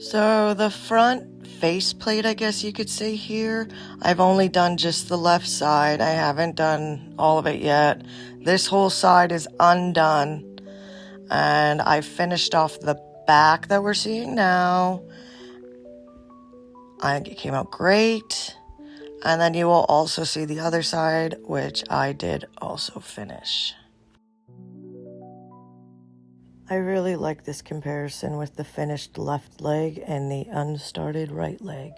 So the front faceplate, I guess you could say here, I've only done just the left side. I haven't done all of it yet. This whole side is undone. And I finished off the back that we're seeing now. I think it came out great. And then you will also see the other side, which I did also finish. I really like this comparison with the finished left leg and the unstarted right leg.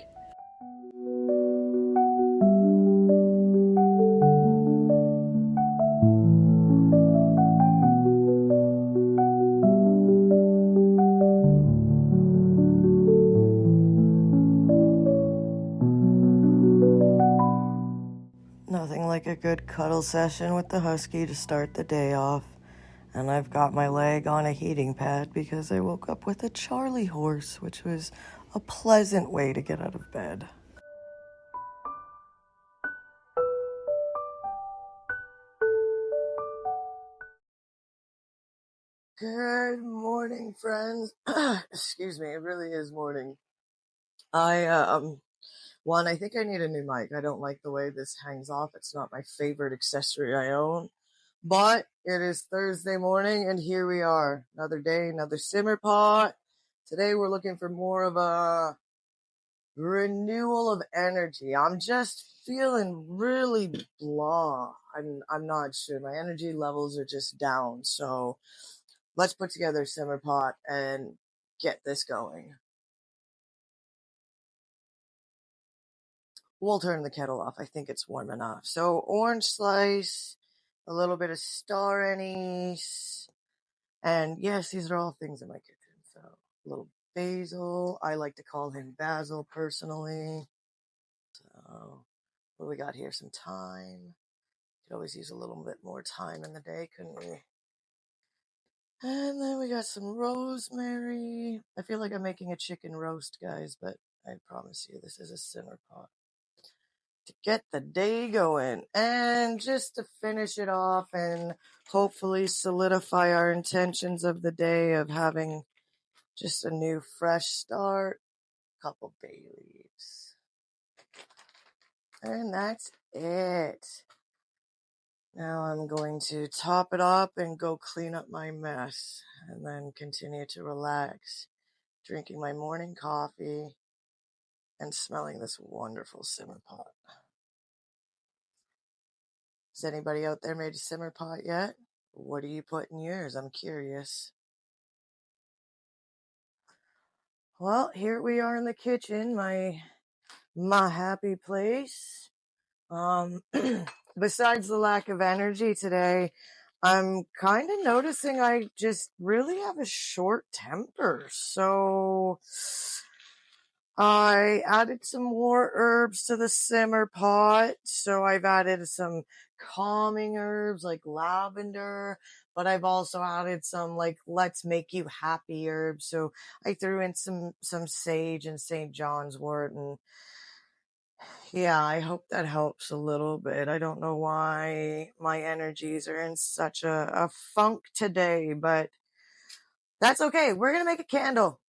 Nothing like a good cuddle session with the husky to start the day off. And I've got my leg on a heating pad because I woke up with a Charlie horse, which was a pleasant way to get out of bed. Good morning, friends. Excuse me, it really is morning. I think I need a new mic. I don't like the way this hangs off. It's not my favorite accessory I own. But it is Thursday morning, and here we are. Another day, another simmer pot. Today we're looking for more of a renewal of energy. I'm just feeling really blah. I'm not sure. My energy levels are just down. So let's put together a simmer pot and get this going. We'll turn the kettle off. I think it's warm enough. So orange slice, a little bit of star anise, and yes, these are all things in my kitchen. So a little basil. I like to call him Basil personally. So what we got here? Some thyme. Could always use a little bit more time in the day, couldn't we? And then we got some rosemary. I feel like I'm making a chicken roast, guys, but I promise you this is a simmer pot to get the day going. And just to finish it off and hopefully solidify our intentions of the day of having just a new fresh start, couple bay leaves. And that's it. Now I'm going to top it up and go clean up my mess and then continue to relax, drinking my morning coffee and smelling this wonderful simmer pot. Has anybody out there made a simmer pot yet? What do you put in yours? I'm curious. Well, here we are in the kitchen, my happy place. Besides the lack of energy today, I'm kind of noticing I just really have a short temper. So I added some more herbs to the simmer pot. So I've added some calming herbs like lavender, but I've also added some like let's make you happy herbs. So I threw in some sage and St. John's wort, and yeah, I hope that helps a little bit. I don't know why my energies are in such a funk today, but that's okay. We're going to make a candle.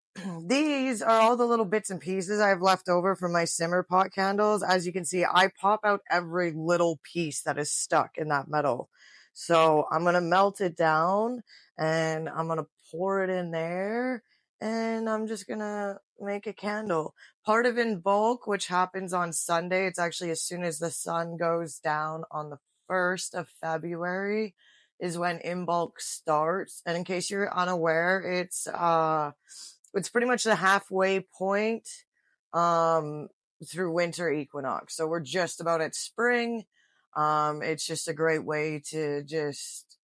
These are all the little bits and pieces I've left over from my simmer pot candles. As you can see, I pop out every little piece that is stuck in that metal. So I'm going to melt it down and I'm going to pour it in there and I'm just going to make a candle. Part of in bulk, which happens on Sunday. It's actually as soon as the sun goes down on the 1st of February is when in bulk starts. And in case you're unaware, it's pretty much the halfway point through winter equinox. So we're just about at spring. It's just a great way to just,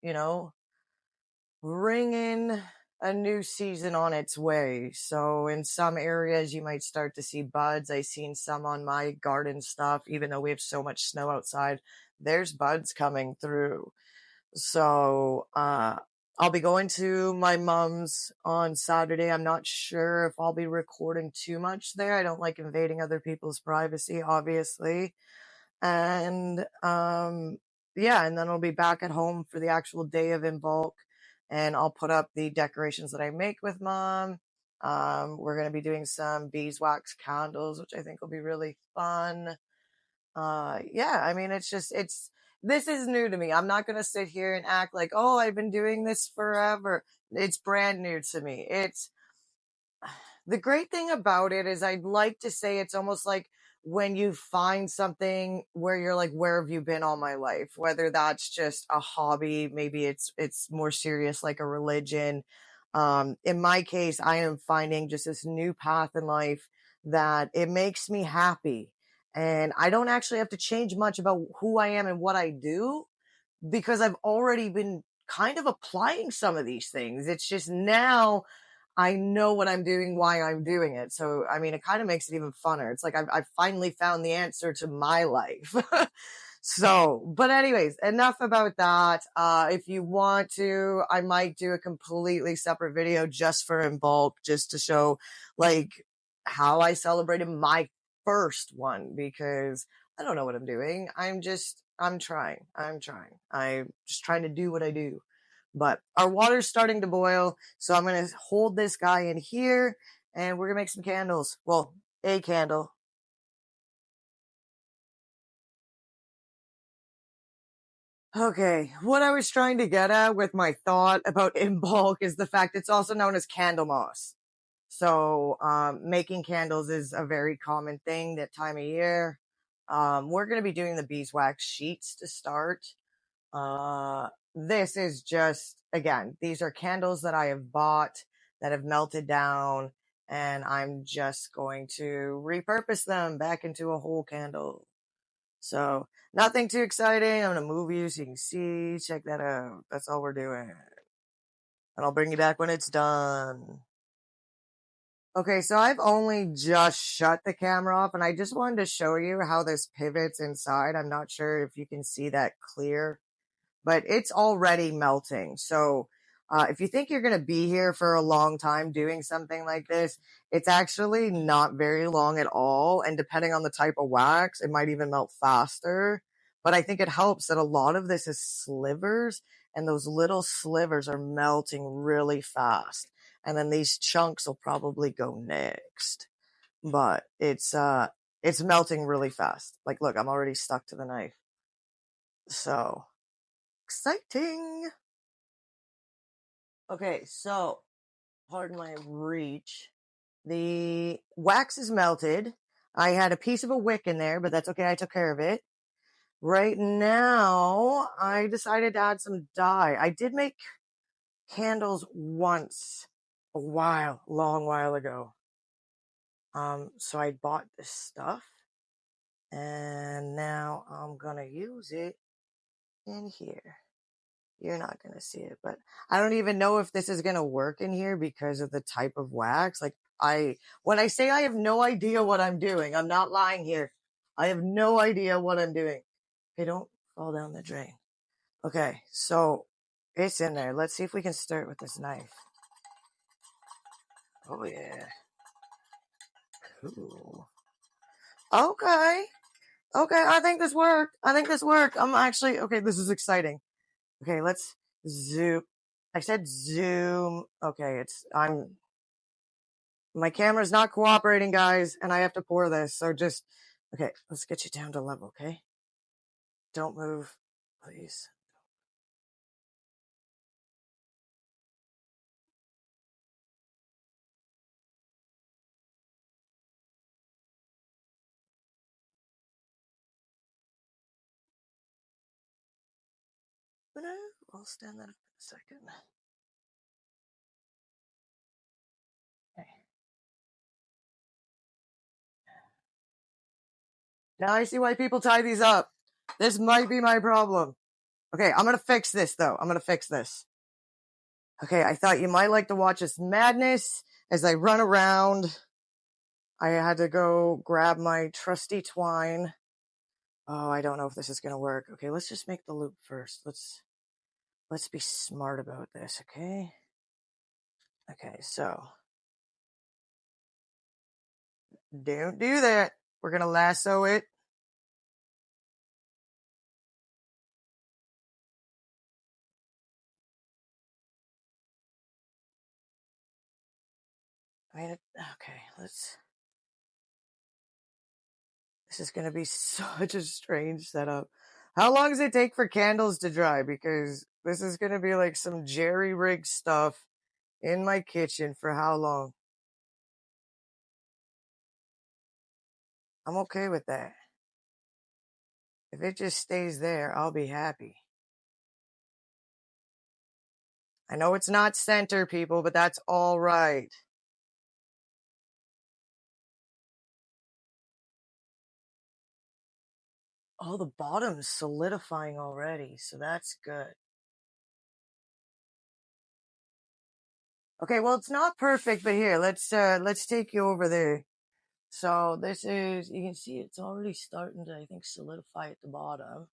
bring in a new season on its way. So in some areas you might start to see buds. I've seen some on my garden stuff, even though we have so much snow outside, there's buds coming through. So I'll be going to my mom's on Saturday. I'm not sure if I'll be recording too much there. I don't like invading other people's privacy, obviously. And yeah, and then I'll be back at home for the actual day of in bulk. And I'll put up the decorations that I make with mom. We're going to be doing some beeswax candles, which I think will be really fun. Yeah, I mean, this is new to me. I'm not going to sit here and act like, oh, I've been doing this forever. It's brand new to me. The great thing about it is I'd like to say it's almost like when you find something where you're like, where have you been all my life? Whether that's just a hobby, maybe it's more serious like a religion. In my case, I am finding just this new path in life that it makes me happy. And I don't actually have to change much about who I am and what I do because I've already been kind of applying some of these things. It's just now I know what I'm doing, why I'm doing it. So, I mean, it kind of makes it even funner. It's like I've finally found the answer to my life. So, but anyways, enough about that. If you want to, I might do a completely separate video just for in bulk, just to show like how I celebrated my first one because I don't know what I'm doing. I'm trying. I'm just trying to do what I do. But our water's starting to boil, so I'm going to hold this guy in here and we're going to make some candles. Well, a candle. Okay, what I was trying to get at with my thought about in bulk is the fact it's also known as candle moss. So, making candles is a very common thing that time of year. We're going to be doing the beeswax sheets to start. This is just, again, these are candles that I have bought that have melted down, and I'm just going to repurpose them back into a whole candle. So, nothing too exciting. I'm going to move you so you can see. Check that out. That's all we're doing. And I'll bring you back when it's done. Okay, so I've only just shut the camera off, and I just wanted to show you how this pivots inside. I'm not sure if you can see that clear, but it's already melting. So if you think you're going to be here for a long time doing something like this, it's actually not very long at all. And depending on the type of wax, it might even melt faster. But I think it helps that a lot of this is slivers, and those little slivers are melting really fast. And then these chunks will probably go next. But it's melting really fast. Like, look, I'm already stuck to the knife. So exciting. Okay, so pardon my reach. The wax is melted. I had a piece of a wick in there, but that's okay. I took care of it. Right now, I decided to add some dye. I did make candles once, long while ago. So I bought this stuff, and now I'm gonna use it in here. You're not going to see it, but I don't even know if this is going to work in here because of the type of wax. Like when I say I have no idea what I'm doing, I'm not lying here. I have no idea what I'm doing. Okay, don't fall down the drain. Okay, so it's in there. Let's see if we can start with this knife. Oh yeah. Cool. Okay. Okay, I think this worked. I'm actually, okay, this is exciting. Okay, let's zoom. I said zoom. Okay, my camera's not cooperating, guys, and I have to pour this. So just, okay, let's get you down to level, okay? Don't move, please. I'll stand that up in a second. Okay. Now I see why people tie these up. This might be my problem. Okay, I'm gonna fix this though. I'm gonna fix this. Okay, I thought you might like to watch this madness as I run around. I had to go grab my trusty twine. Oh, I don't know if this is gonna work. Okay, let's just make the loop first. Let's be smart about this, okay? Okay, so don't do that. We're gonna lasso it. Okay, this is going to be such a strange setup. How long does it take for candles to dry? Because this is going to be like some jerry-rig stuff in my kitchen for how long? I'm okay with that. If it just stays there, I'll be happy. I know it's not center, people, but that's all right. Oh, the bottom's solidifying already, so that's good. Okay, well, it's not perfect, but here, let's take you over there. So this is, you can see it's already starting to, I think, solidify at the bottom.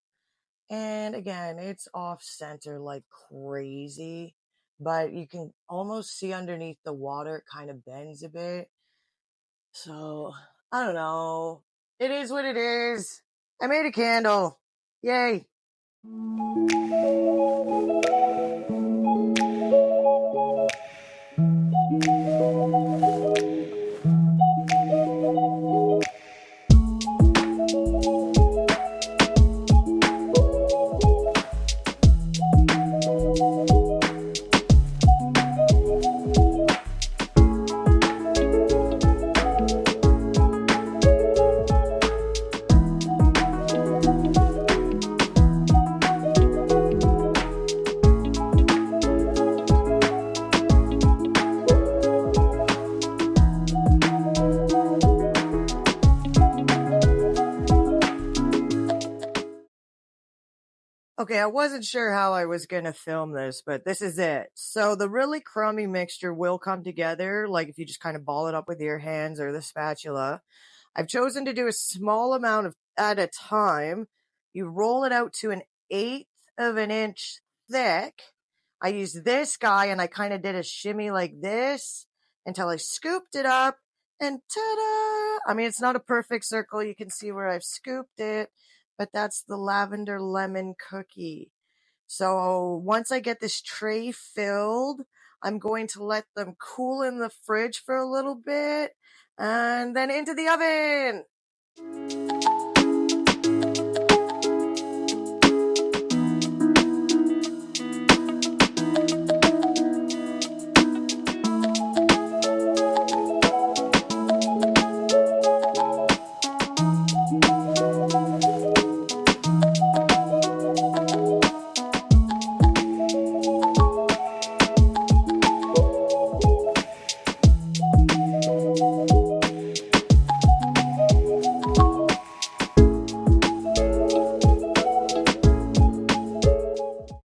And again, it's off center like crazy, but you can almost see underneath the water, it kind of bends a bit. So I don't know. It is what it is. I made a candle. Yay. Okay, I wasn't sure how I was going to film this, but this is it. So the really crummy mixture will come together, like if you just kind of ball it up with your hands or the spatula. I've chosen to do a small amount of at a time. You roll it out to an eighth of an inch thick. I used this guy and I kind of did a shimmy like this until I scooped it up and ta-da! I mean, it's not a perfect circle. You can see where I've scooped it, but that's the lavender lemon cookie. So once I get this tray filled, I'm going to let them cool in the fridge for a little bit and then into the oven.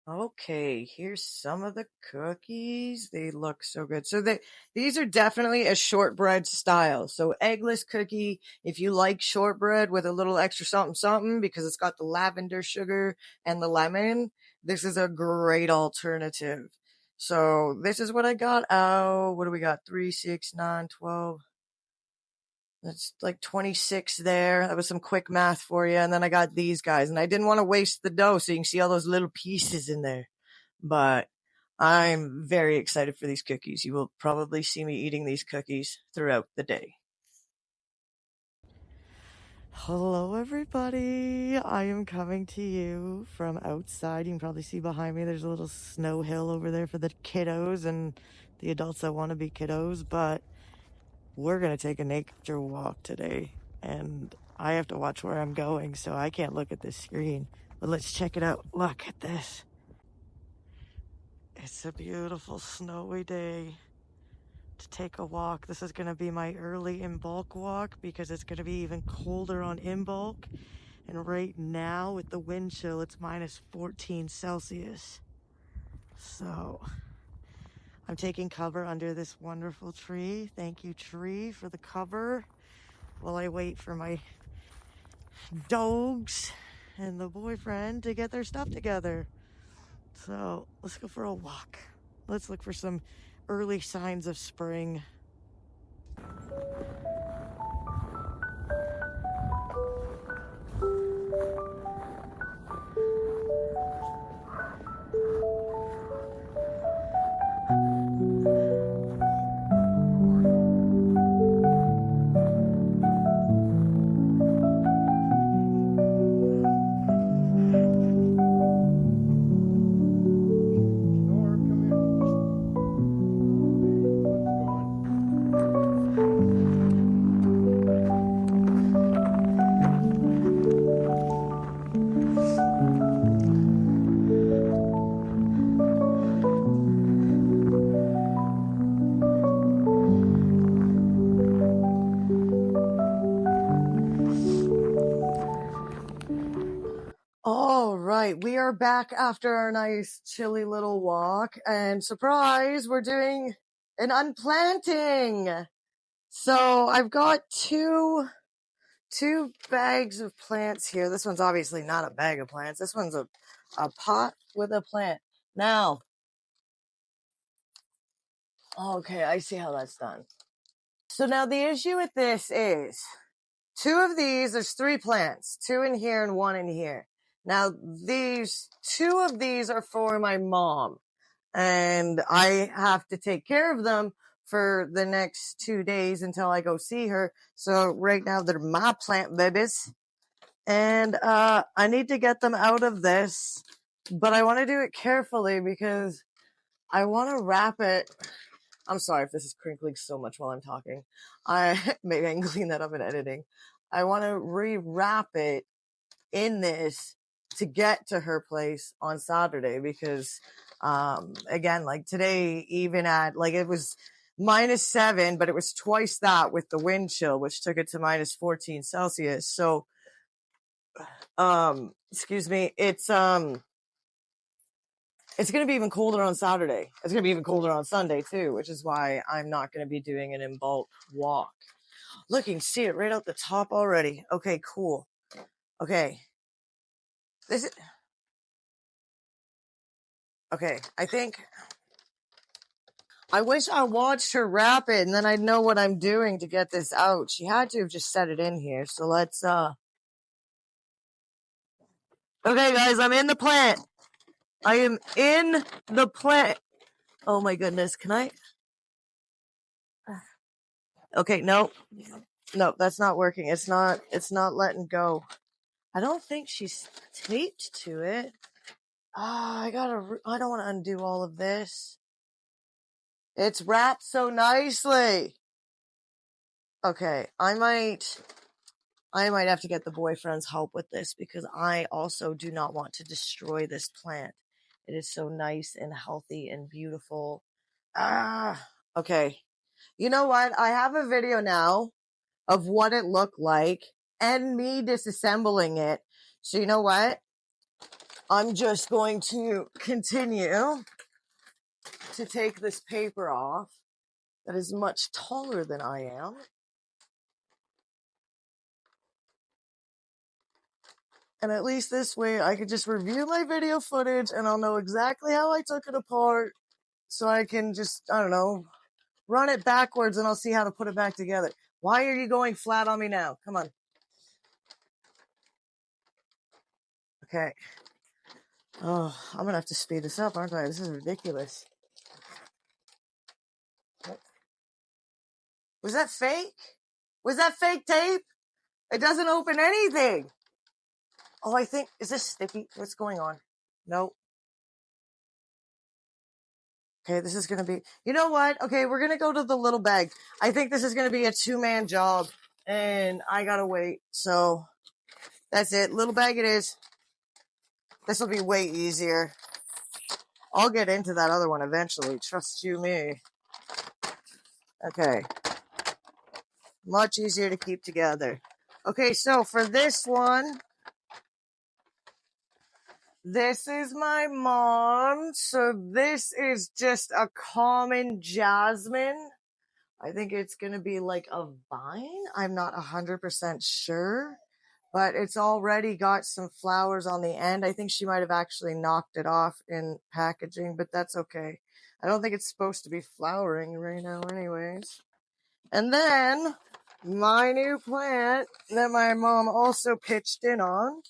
Okay, here's some of the cookies. They look so good. So these are definitely a shortbread style. So eggless cookie, if you like shortbread with a little extra something something because it's got the lavender sugar and the lemon, this is a great alternative. So this is what I got. Oh, what do we got? 3, 6, 9, 12. That's like 26 there. That was some quick math for you. And then I got these guys, and I didn't want to waste the dough, so you can see all those little pieces in there. But I'm very excited for these cookies. You will probably see me eating these cookies throughout the day. Hello, everybody. I am coming to you from outside. You can probably see behind me there's a little snow hill over there for the kiddos and the adults that want to be kiddos. But we're going to take a nature walk today, and I have to watch where I'm going, so I can't look at this screen. But let's check it out. Look at this. It's a beautiful snowy day to take a walk. This is going to be my early in bulk walk because it's going to be even colder on in bulk. And right now with the wind chill, it's minus 14 Celsius. So I'm taking cover under this wonderful tree. Thank you, tree, for the cover while I wait for my dogs and the boyfriend to get their stuff together. So let's go for a walk. Let's look for some early signs of spring. right, we are back after our nice chilly little walk, and surprise, we're doing an unplanting. So I've got two bags of plants here. This one's obviously not a bag of plants. This one's a pot with a plant. Now, okay, I see how that's done. So now the issue with this is two of these, there's 3 plants, 2 in here and 1 in here. Now, two of these are for my mom, and I have to take care of them for the next 2 days until I go see her. So right now they're my plant babies, and I need to get them out of this, but I want to do it carefully because I want to wrap it. I'm sorry if this is crinkling so much while I'm talking. Maybe I can clean that up in editing. I want to rewrap it in this to get to her place on Saturday because, again, like today, even at, like, it was -7, but it was twice that with the wind chill, which took it to -14 Celsius. So, excuse me, it's going to be even colder on Saturday. It's going to be even colder on Sunday too, which is why I'm not going to be doing an in bulk walk. Look, you can see it right out the top already. Okay, cool. Okay. Okay, I wish I watched her wrap it and then I'd know what I'm doing to get this out. She had to have just set it in here. So let's, okay, guys, I'm in the plant. I am in the plant. Oh my goodness. Can I? Okay, no, that's not working. It's not letting go. I don't think she's taped to it. I don't want to undo all of this. It's wrapped so nicely. Okay, I might have to get the boyfriend's help with this because I also do not want to destroy this plant. It is so nice and healthy and beautiful. Okay. You know what? I have a video now of what it looked like and me disassembling it. So you know what? I'm just going to continue to take this paper off that is much taller than I am. And at least this way I could just review my video footage and I'll know exactly how I took it apart. So I can just, I don't know, run it backwards and I'll see how to put it back together. Why are you going flat on me now? Come on. Okay. Oh, I'm going to have to speed this up, aren't I? This is ridiculous. Was that fake? Was that fake tape? It doesn't open anything. Oh, I think, is this sticky? What's going on? Nope. Okay, this is going to be, you know what? Okay, we're going to go to the little bag. I think this is going to be a 2-man job and I got to wait. So that's it. Little bag it is. This will be way easier. I'll get into that other one eventually. Trust you me. Okay. Much easier to keep together. Okay, so for this one, this is my mom. So this is just a common jasmine. I think it's going to be like a vine. I'm not 100% sure, but it's already got some flowers on the end. I think she might have actually knocked it off in packaging, but that's okay. I don't think it's supposed to be flowering right now anyways. And then my new plant that my mom also pitched in on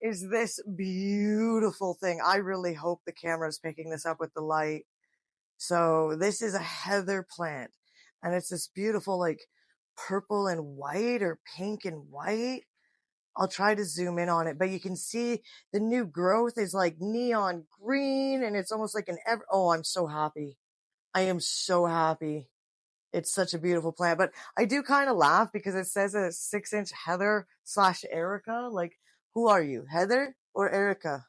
is this beautiful thing. I really hope the camera is picking this up with the light. So this is a heather plant and it's this beautiful like purple and white or pink and white. I'll try to zoom in on it, but you can see the new growth is like neon green and it's almost like oh, I'm so happy. I am so happy. It's such a beautiful plant, but I do kind of laugh because it says a 6-inch Heather / Erica. Like, who are you, Heather or Erica?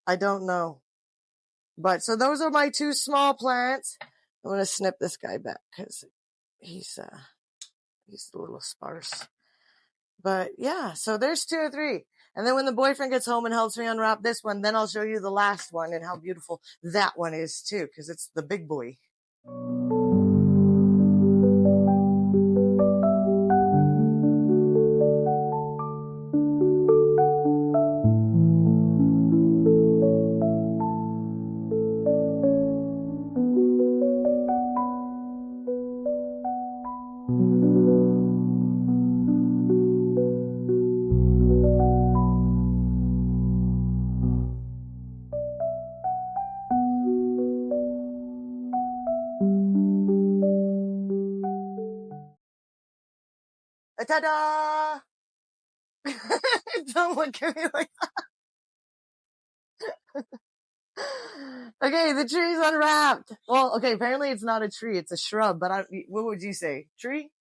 I don't know. But so those are my 2 small plants. I'm going to snip this guy back because he's a little sparse. But yeah, so there's 2 or 3. And then when the boyfriend gets home and helps me unwrap this one, then I'll show you the last one and how beautiful that one is too, because it's the big boy. Ta-da! Don't look at me like that. Okay, the tree's unwrapped. Well, okay, apparently it's not a tree, it's a shrub, but what would you say? Tree?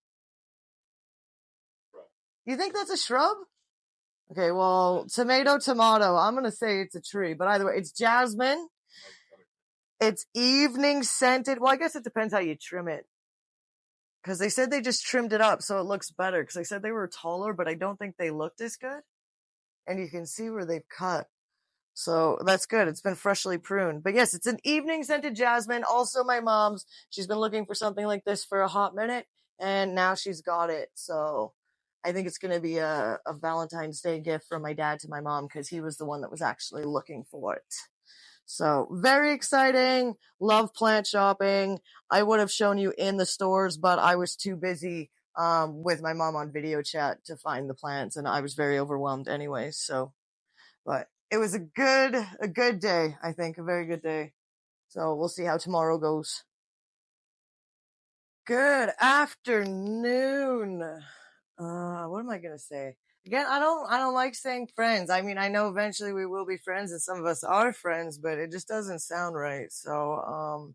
You think that's a shrub? Okay, well, tomato. I'm gonna say it's a tree, but either way, it's jasmine. It's evening scented. Well, I guess it depends how you trim it. Because they said they just trimmed it up so it looks better. Because they said they were taller, but I don't think they looked as good. And you can see where they've cut. So that's good. It's been freshly pruned. But yes, it's an evening scented jasmine. Also my mom's. She's been looking for something like this for a hot minute. And now she's got it. So I think it's going to be a Valentine's Day gift from my dad to my mom because he was the one that was actually looking for it. So very exciting. Love plant shopping. I would have shown you in the stores, but I was too busy with my mom on video chat to find the plants, and I was very overwhelmed anyway. So, but it was a good day. I think a very good day. So we'll see how tomorrow goes. Good afternoon. What am I gonna say? Again, I don't like saying friends. I mean, I know eventually we will be friends and some of us are friends, but it just doesn't sound right. So,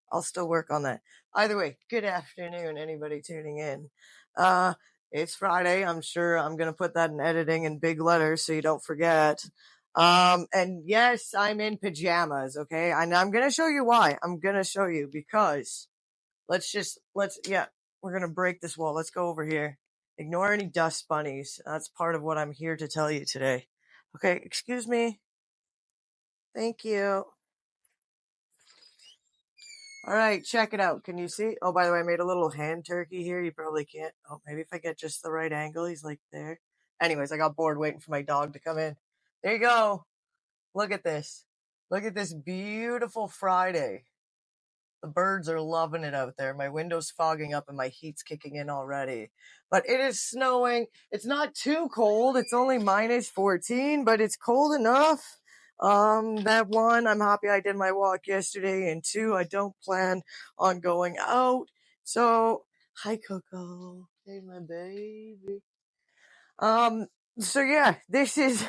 I'll still work on that. Either way, good afternoon, anybody tuning in. It's Friday. I'm sure I'm going to put that in editing in big letters so you don't forget. And yes, I'm in pajamas. Okay. And I'm going to show you why. I'm going to show you because yeah, we're going to break this wall. Let's go over here. Ignore any dust bunnies. That's part of what I'm here to tell you today. Okay, excuse me. Thank you. All right, check it out. Can you see? Oh, by the way, I made a little hand turkey here. You probably can't. Oh, maybe if I get just the right angle, he's like there. Anyways, I got bored waiting for my dog to come in. There you go. Look at this. Look at this beautiful Friday. The birds are loving it out there. My window's fogging up and my heat's kicking in already. But it is snowing. It's not too cold. It's only minus 14, but it's cold enough. That one, I'm happy I did my walk yesterday. And two, I don't plan on going out. So, hi Coco. Hey, my baby. So yeah, this is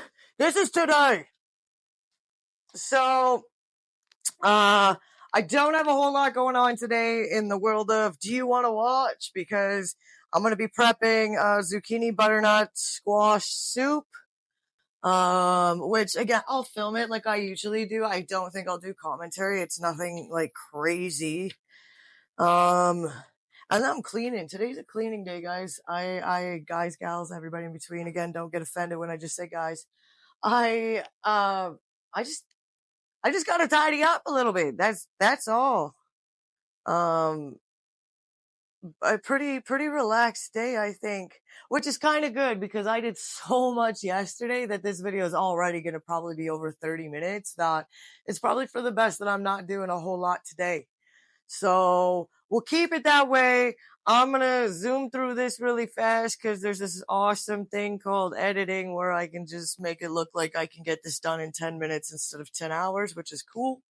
today. So, I don't have a whole lot going on today in the world of do you want to watch? Because I'm going to be prepping zucchini butternut squash soup. Which again, I'll film it like I usually do. I don't think I'll do commentary. It's nothing like crazy. And I'm cleaning. Today's a cleaning day, guys. Guys, gals, everybody in between. Again, don't get offended when I just say guys. I just gotta tidy up a little bit. That's all. A pretty relaxed day, I think, which is kind of good because I did so much yesterday that this video is already going to probably be over 30 minutes. That it's probably for the best that I'm not doing a whole lot today. So we'll keep it that way. I'm going to zoom through this really fast because there's this awesome thing called editing where I can just make it look like I can get this done in 10 minutes instead of 10 hours, which is cool.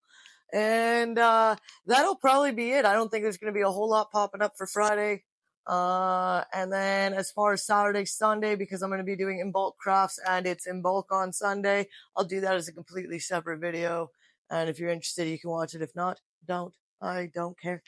And that'll probably be it. I don't think there's going to be a whole lot popping up for Friday. And then as far as Saturday, Sunday, because I'm going to be doing in bulk crafts and it's in bulk on Sunday, I'll do that as a completely separate video. And if you're interested, you can watch it. If not, don't. I don't care.